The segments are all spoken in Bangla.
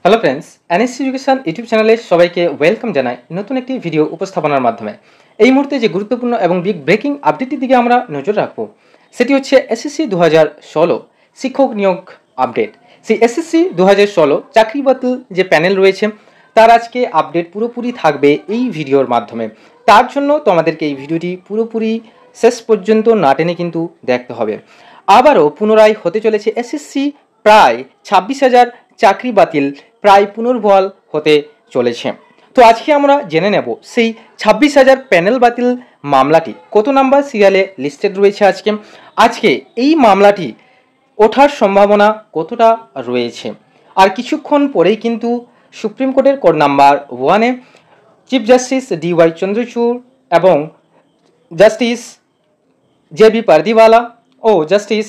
Hello friends, NSC education YouTube চ্যানেলে সবাইকে ওয়েলকাম জানাই নতুন একটি ভিডিও উপস্থাপনার মাধ্যমে। এই মুহূর্তে যে গুরুত্বপূর্ণ এবং বিগ ব্রেকিং আপডেটের দিকে আমরা নজর রাখবো সেটি হচ্ছে এসএসসি 2016 শিক্ষক নিয়োগ আপডেট। সেই এসএসসি 2016 চাকরি বাতিল যে প্যানেল রয়েছে তার আজকে আপডেট পুরোপুরি থাকবে এই ভিডিওর মাধ্যমে। তার জন্য তোমাদেরকে এই ভিডিওটি পুরোপুরি শেষ পর্যন্ত না টেনে কিন্তু দেখতে হবে। আবারও পুনরায় হতে চলেছে এসএসসি প্রায় 26,000 চাকরি বাতিল প্রায় পুনর্বহাল হতে চলেছে। তো আজকে আমরা জেনে নেব সেই 26,000 প্যানেল বাতিল মামলাটি কত নাম্বার সিরিয়ালে লিস্টেড রয়েছে। আজকে এই মামলাটি ওঠার সম্ভাবনা কতটা রয়েছে। আর কিছুক্ষণ পরেই কিন্তু সুপ্রিম কোর্টের কোড নাম্বার 1-এ চিফ জাস্টিস DY চন্দ্রচূড় এবং জাস্টিস JB পারদিওয়ালা ও জাস্টিস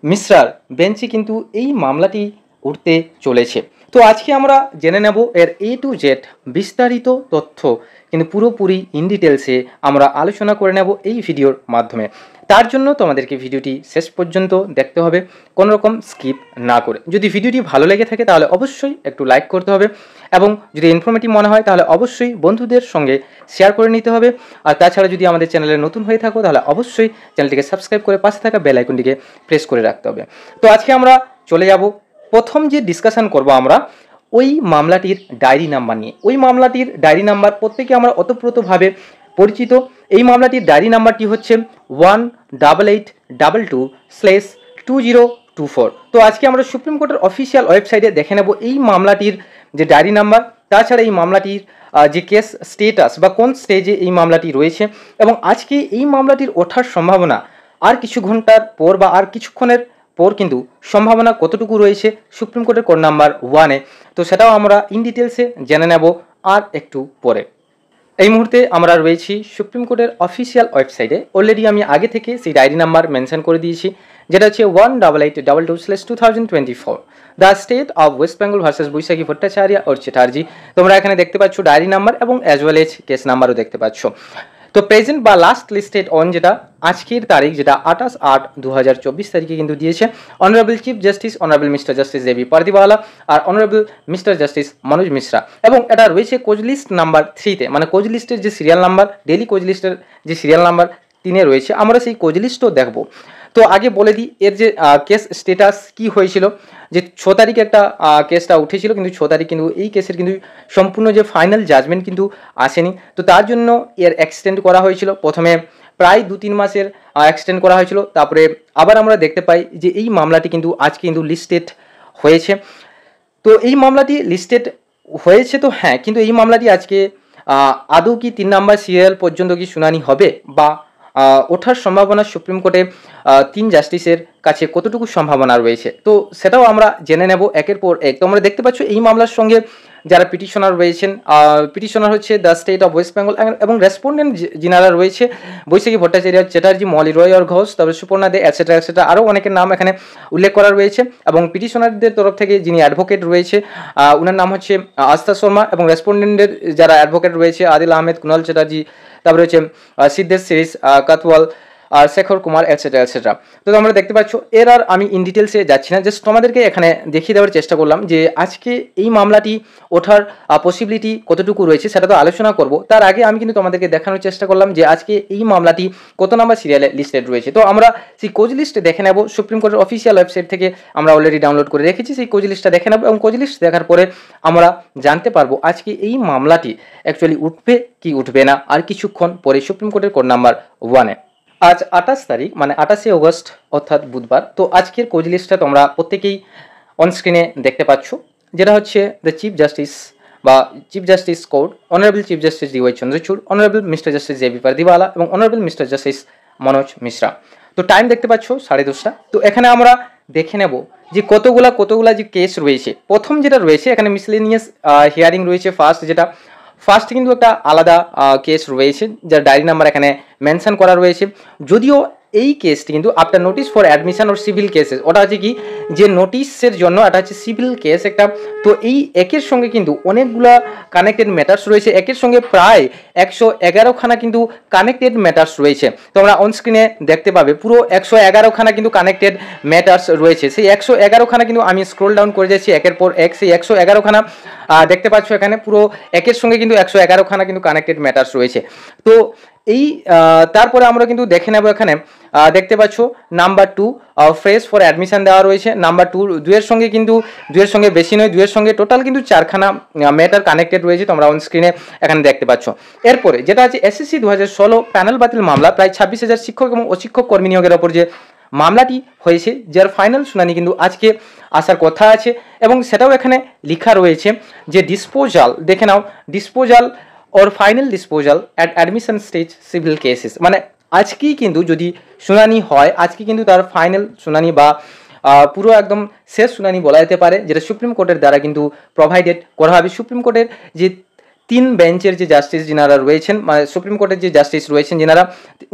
মিশ্রার বেঞ্চে কিন্তু এই মামলাটি উঠতে চলেছে। তো আজকে আমরা জেনে নেব এর A to Z বিস্তারিত তথ্য, কিন্তু পুরোপুরি ইন ডিটেলসে আমরা আলোচনা করে নেব এই ভিডিওর মাধ্যমে। তার জন্য তোমাদেরকে ভিডিওটি শেষ পর্যন্ত দেখতে হবে, কোনো রকম স্কিপ না করে। যদি ভিডিওটি ভালো লেগে থাকে তাহলে অবশ্যই একটু লাইক করতে হবে এবং যদি ইনফরমেটিভ মনে হয় তাহলে অবশ্যই বন্ধুদের সঙ্গে শেয়ার করে নিতে হবে। আর তাছাড়া যদি আমাদের চ্যানেলে নতুন হয়ে থাকো তাহলে অবশ্যই চ্যানেলটিকে সাবস্ক্রাইব করে পাশে থাকা বেল আইকনটিকে প্রেস করে রাখতে হবে। তো আজকে আমরা চলে যাব প্রথম যে ডিসকাশন করব আমরা ওই মামলাটির ডায়েরি নাম্বার নিয়ে। ওই মামলাটির ডায়েরি নাম্বার প্রত্যেকে আমরা ওতপ্রোতভাবে পরিচিত। এই মামলাটির ডায়েরি নাম্বারটি হচ্ছে 18822/2024। তো আজকে আমরা সুপ্রিম কোর্টের অফিসিয়াল ওয়েবসাইটে দেখে নেব এই মামলাটির যে ডায়েরি নাম্বার, তাছাড়া এই মামলাটির যে কেস স্টেটাস বা কোন স্টেজে এই মামলাটি রয়েছে এবং আজকে এই মামলাটির ওঠার সম্ভাবনা আর কিছু ঘন্টার পর বা আর কিছুক্ষণের পর কিন্তু সম্ভাবনা কতটুকু রয়েছে সুপ্রিম কোর্টের কোড নাম্বার 1-এ। তো সেটাও আমরা ইন ডিটেলসে জেনে নেব আর একটু পরে। এই মুহূর্তে আমরা রয়েছি সুপ্রিম কোর্টের অফিসিয়াল ওয়েবসাইটে। অলরেডি আমি আগে থেকে সেই ডায়েরি নাম্বার মেনশন করে দিয়েছি, যেটা হচ্ছে 18822/2024 the state of West Bengal versus Baishakhi Bhattacharya और চ্যাটার্জি। তোমরা এখানে দেখতে পাচ্ছ ডায়েরি নাম্বার এবং অ্যাজ ওয়েল এজ কেস নাম্বারও দেখতে পাচ্ছ। তো প্রেজেন্ট বা লাস্ট লিস্টেড অন যেটা আজকের তারিখ, যেটা 28/8/2024 তারিখে কিন্তু দিয়েছে honourable chief justice honourable mister justice JB Pardiwala আর honourable mister justice Manoj Mishra, এবং এটা রয়েছে কোজ লিস্ট নাম্বার 3-তে, মানে কোজ লিস্টের যে সিরিয়াল নাম্বার, ডেলি কোজ লিস্টের যে সিরিয়াল নাম্বার 3-এ রয়েছে। আমরা সেই কোজ লিস্টও দেখব। তো আগে বলে দিই এর যে কেস স্টেটাস কি হয়েছিল, যে 6 তারিখে একটা কেসটা উঠেছিল, কিন্তু 6 তারিখ কিন্তু এই কেসের কিন্তু সম্পূর্ণ যে ফাইনাল জাজমেন্ট কিন্তু আসেনি। তো তার জন্য এর এক্সটেন্ড করা হয়েছিল। প্রথমে প্রায় 2-3 মাসের এক্সটেন্ড করা হয়েছিল, তারপরে আবার আমরা দেখতে পাই যে এই মামলাটি কিন্তু আজকে কিন্তু লিস্টেড হয়েছে। তো এই মামলাটি লিস্টেড হয়েছে তো হ্যাঁ, কিন্তু এই মামলাটি আজকে আদৌ কি 3 নাম্বার সিরিয়াল পর্যন্ত কি শুনানি হবে বা ওঠার সম্ভাবনা সুপ্রিম কোর্টে 3 জাস্টিসের কাছে কতটুকু সম্ভাবনা রয়েছে, তো সেটাও আমরা জেনে নেব একের পর এক। তোমরা দেখতে পাচ্ছ এই মামলার সঙ্গে যারা পিটিশনার রয়েছেন, পিটিশনার হচ্ছে the state of West Bengal এবং রেসপন্ডেন্ট যিনারা রয়েছে বৈশাখী ভট্টাচার্য, চ্যাটার্জি, মলি রয় আর ঘোষ, তারপরে সুপর্ণা দে, এটসেট্রা এটসেট্রা, আরও অনেকের নাম এখানে উল্লেখ করা রয়েছে। এবং পিটিশনারদের তরফ থেকে যিনি অ্যাডভোকেট রয়েছে ওনার নাম হচ্ছে আস্থা শর্মা, এবং রেসপন্ডেন্টের যারা অ্যাডভোকেট রয়েছে আদিল আহমেদ, কুণাল চ্যাটার্জি, তারপরে হচ্ছে সিদ্ধেশ সিরিজ, কাতওয়াল আর শেখর কুমার, এটসেট্রা এটসেট্রা। তো তোমরা দেখতে পাচ্ছ এর আর আমি ইন ডিটেলসে যাচ্ছি না, জাস্ট তোমাদেরকে এখানে দেখিয়ে দেওয়ার চেষ্টা করলাম যে আজকে এই মামলাটি ওঠার পসিবিলিটি কতটুকু রয়েছে সেটা তো আলোচনা করব। তার আগে আমি কিন্তু তোমাদেরকে দেখানোর চেষ্টা করলাম যে আজকে এই মামলাটি কত নাম্বার সিরিয়ালে লিস্টেড রয়েছে। তো আমরা সেই কোজ লিস্ট দেখে নেব, সুপ্রিম কোর্টের অফিসিয়াল ওয়েবসাইট থেকে আমরা অলরেডি ডাউনলোড করে রেখেছি। সেই কোজ লিস্টটা দেখে নেব এবং কোজ লিস্ট দেখার পরে আমরা জানতে পারবো আজকে এই মামলাটি অ্যাকচুয়ালি উঠবে কি উঠবে না আর কিছুক্ষণ পরে সুপ্রিম কোর্টের কোড নাম্বার 1-এ। আজ 28 তারিখ, মানে 28শে অগস্ট অর্থাৎ বুধবার। তো আজকের কোজ লিস্টটা তোমরা প্রত্যেকেই অন স্ক্রিনে দেখতে পাচ্ছ, যেটা হচ্ছে দ্য চিফ জাস্টিস বা chief justice court, honourable chief justice DY Chandrachud, honourable mister justice JB Pardiwala এবং honourable mister justice Manoj Mishra. তো টাইম দেখতে পাচ্ছ 10:30। তো এখানে আমরা দেখে নেব যে কতগুলা যে কেস রয়েছে। প্রথম যেটা রয়েছে এখানে মিসলেনিয়াস হিয়ারিং রয়েছে। ফার্স্ট কিন্তু একটা আলাদা কেস রয়েছে যার ডায়েরি নাম্বার এখানে মেনশন করা রয়েছে, যদিও এই কেসটি কিন্তু after notice for admission or civil cases, ওটা হচ্ছে কি যে নোটিশের জন্য, এটা হচ্ছে সিভিল কেস একটা। তো এই একের সঙ্গে কিন্তু অনেকগুলা কানেক্টেড ম্যাটার্স রয়েছে, একের সঙ্গে প্রায় 111খানা কিন্তু কানেক্টেড ম্যাটার্স রয়েছে। তোমরা অন স্ক্রিনে দেখতে পাবে পুরো 111খানা কিন্তু কানেক্টেড ম্যাটার্স রয়েছে। সেই 111খানা কিন্তু আমি স্ক্রোল ডাউন করে যাচ্ছি একের পর এক, সেই 111খানা দেখতে পাচ্ছ এখানে পুরো একের সঙ্গে কিন্তু 111খানা কিন্তু কানেক্টেড ম্যাটার্স রয়েছে। তো এই তারপরে আমরা কিন্তু দেখে নেব এখানে দেখতে পাচ্ছ নাম্বার 2 ফ্রেশ ফর অ্যাডমিশন দেওয়া রয়েছে। নাম্বার 2 দুয়ের সঙ্গে কিন্তু দুয়ের সঙ্গে বেশি নয়, দুয়ের সঙ্গে টোটাল কিন্তু 4খানা ম্যাটার কানেক্টেড রয়েছে, তোমরা অন স্ক্রিনে এখানে দেখতে পাচ্ছ। এরপরে যেটা আছে এসএসসি 2016 প্যানেল বাতিল মামলা, প্রায় 26,000 শিক্ষক এবং অশিক্ষক কর্মী নিয়োগের ওপর যে মামলাটি হয়েছে, যার ফাইনাল শুনানি কিন্তু আজকে আসার কথা আছে। এবং সেটাও এখানে লেখা রয়েছে যে ডিসপোজাল, দেখে নাও, disposal or final disposal at admission stage civil cases, মানে আজকেই কিন্তু যদি শুনানি হয়, আজকে কিন্তু তার ফাইনাল শুনানি বা পুরো একদম শেষ শুনানি বলা যেতে পারে, যেটা সুপ্রিম কোর্টের দ্বারা কিন্তু প্রোভাইডেড করা হবে। সুপ্রিম কোর্টের যে 3 বেঞ্চের যে জাস্টিস যিনারা রয়েছেন, মানে সুপ্রিম কোর্টের যে জাস্টিস রয়েছেন যিনারা,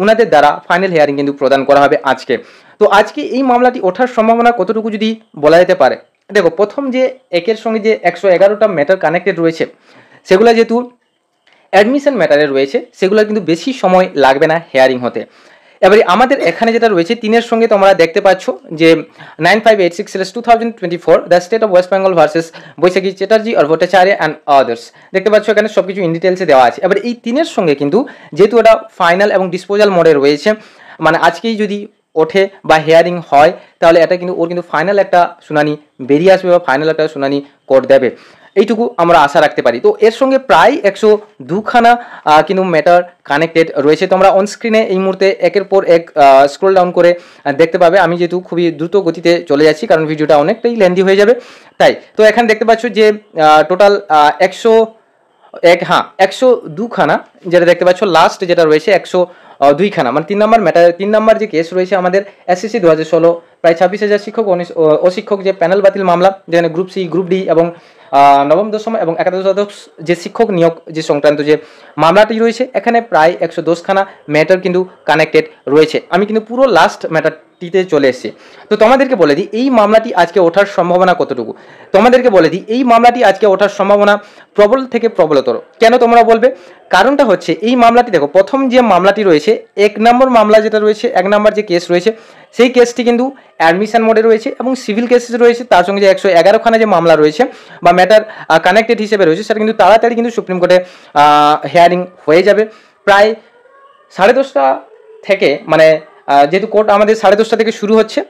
ওনাদের দ্বারা ফাইনাল হিয়ারিং কিন্তু প্রদান করা হবে আজকে। তো আজকে এই মামলাটি ওঠার সম্ভাবনা কতটুকু যদি বলা যেতে পারে, দেখো প্রথম যে একের সঙ্গে যে 111টা ম্যাটার কানেক্টেড রয়েছে, সেগুলো যেহেতু অ্যাডমিশন ম্যাটারে রয়েছে, সেগুলো কিন্তু বেশি সময় লাগবে না হিয়ারিং হতে। এবারে আমাদের এখানে যেটা রয়েছে 3-এর সঙ্গে তোমরা দেখতে পাচ্ছ যে 9586/2024 the state of West Bengal versus Baishakhi Chatterjee আর ভট্টাচার্য অ্যান্ড আদার্স, দেখতে পাচ্ছ এখানে সব কিছু ইন ডিটেলসে দেওয়া আছে। এবার এই 3-এর সঙ্গে কিন্তু যেহেতু এটা ফাইনাল এবং ডিসপোজাল মোডে রয়েছে, মানে আজকেই যদি ওঠে বা হিয়ারিং হয়, তাহলে এটা কিন্তু ওর কিন্তু ফাইনাল একটা শুনানি বেরিয়ে আসবে বা ফাইনাল একটা শুনানি কোর্ট দেবে, এইটুকু আমরা আশা রাখতে পারি। তো এর সঙ্গে প্রায় 102খানা কিন্তু ম্যাটার কানেক্টেড রয়েছে। তোমরা অন স্ক্রিনে এই মুহূর্তে একের পর এক স্ক্রল ডাউন করে দেখতে পাবে। আমি যেহেতু খুবই দ্রুত গতিতে চলে যাচ্ছি, কারণ ভিডিওটা অনেকটাই লেন্দি হয়ে যাবে তাই। তো এখানে দেখতে পাচ্ছ যে টোটাল 102খানা যেটা দেখতে পাচ্ছ, লাস্ট যেটা রয়েছে 102খানা, মানে 3 নম্বর ম্যাটার, 3 নম্বর যে কেস রয়েছে আমাদের এসএসসি 2016 প্রায় 26,000 শিক্ষক অশিক্ষক যে প্যানেল বাতিল মামলা, যেখানে গ্রুপ সি, গ্রুপ ডি এবং নবম দশম এবং একাদশ দ্বাদশ যে শিক্ষক নিয়োগ যে সংক্রান্ত যে মামলাটি রয়েছে, এখানে প্রায় 110খানা ম্যাটার কিন্তু কানেক্টেড রয়েছে। আমি কিন্তু পুরো লাস্ট ম্যাটারটিতে চলে এসেছি। তো তোমাদেরকে বলে দিই এই মামলাটি আজকে ওঠার সম্ভাবনা কতটুকু। তোমাদেরকে বলে দিই এই মামলাটি আজকে ওঠার সম্ভাবনা প্রবল থেকে প্রবলতর। কেন তোমরা বলবে? কারণটা হচ্ছে এই মামলাটি, দেখো প্রথম যে মামলাটি রয়েছে 1 নম্বর মামলা যেটা রয়েছে, 1 নম্বর যে কেস রয়েছে, সেই কেসটি কিন্তু অ্যাডমিশন মোডে রয়েছে এবং সিভিল কেসেস রয়েছে। তার সঙ্গে যে 111খানা যে মামলা রয়েছে বা ম্যাটার কানেক্টেড হিসেবে রয়েছে, সেটা কিন্তু তাড়াতাড়ি কিন্তু সুপ্রিম কোর্টে হিয়ারিং হয়ে যাবে। প্রায় 10:30 থেকে, মানে যেহেতু কোর্ট আমাদের 10:30 থেকে শুরু হচ্ছে,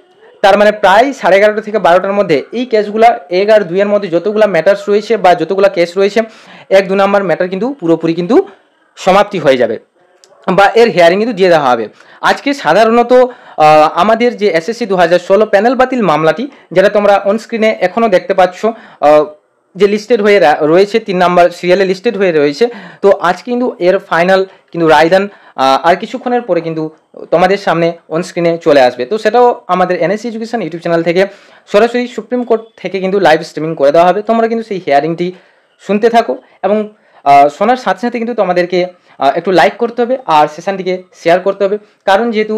তার মানে প্রায় 11:30 থেকে 12টার মধ্যে এই কেসগুলো 1 আর 2 এর মধ্যে যতগুলো ম্যাটার্স রয়েছে বা যতগুলো কেস রয়েছে, 1-2 নম্বর ম্যাটার কিন্তু পুরোপুরি কিন্তু সমাপ্তি হয়ে যাবে বা এর হিয়ারিং কিন্তু দিয়ে দেওয়া হবে। আজকে সাধারণত আমাদের যে এসএসসি 2016 প্যানেল বাতিল মামলাটি, যেটা তোমরা অন স্ক্রিনে এখনও দেখতে পাচ্ছ যে লিস্টেড হয়ে রয়েছে, 3 নম্বর সিরিয়ালে লিস্টেড হয়ে রয়েছে, তো আজকে কিন্তু এর ফাইনাল কিন্তু রায়দান আর কিছুক্ষণের পরে কিন্তু তোমাদের সামনে অন স্ক্রিনে চলে আসবে। তো সেটাও আমাদের এনএসসি এডুকেশন ইউটিউব চ্যানেল থেকে সরাসরি সুপ্রিম কোর্ট থেকে কিন্তু লাইভ স্ট্রিমিং করে দেওয়া হবে। তোমরা কিন্তু সেই হিয়ারিংটি শুনতে থাকো এবং শোনার সাথে সাথে কিন্তু তোমাদেরকে একটু লাইক করতে হবে আর সেশনটিকে শেয়ার করতে হবে, কারণ যেহেতু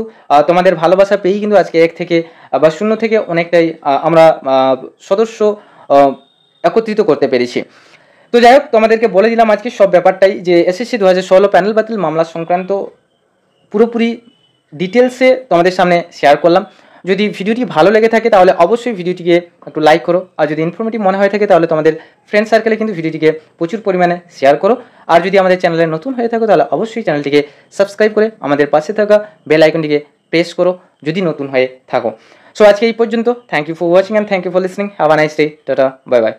তোমাদের ভালোবাসা পেয়েই কিন্তু আজকে 1 থেকে বা 0 থেকে অনেকটাই আমরা সদস্য একত্রিত করতে পেরেছি। তো যাই হোক, তোমাদেরকে বলে দিলাম আজকে সব ব্যাপারটাই, যে এসএসসি 2016 প্যানেল বাতিল মামলা সংক্রান্ত পুরোপুরি ডিটেলসে তোমাদের সামনে শেয়ার করলাম। যদি ভিডিওটি ভালো লেগে থাকে তাহলে অবশ্যই ভিডিওটিকে একটু লাইক করো, আর যদি ইনফরমেটিভ মনে হয়ে থাকে তাহলে তোমাদের ফ্রেন্ড সার্কেলে কিন্তু ভিডিওটিকে প্রচুর পরিমাণে শেয়ার করো। আর যদি আমাদের চ্যানেলে নতুন হয়ে থাকো তাহলে অবশ্যই চ্যানেলটিকে সাবস্ক্রাইব করে আমাদের পাশে থাকা বেল আইকনটিকে প্রেস করো যদি নতুন হয়ে থাকো। সো আজকে এই পর্যন্ত। Thank you for watching and thank you for listening. Have a nice day. Tata, bye by.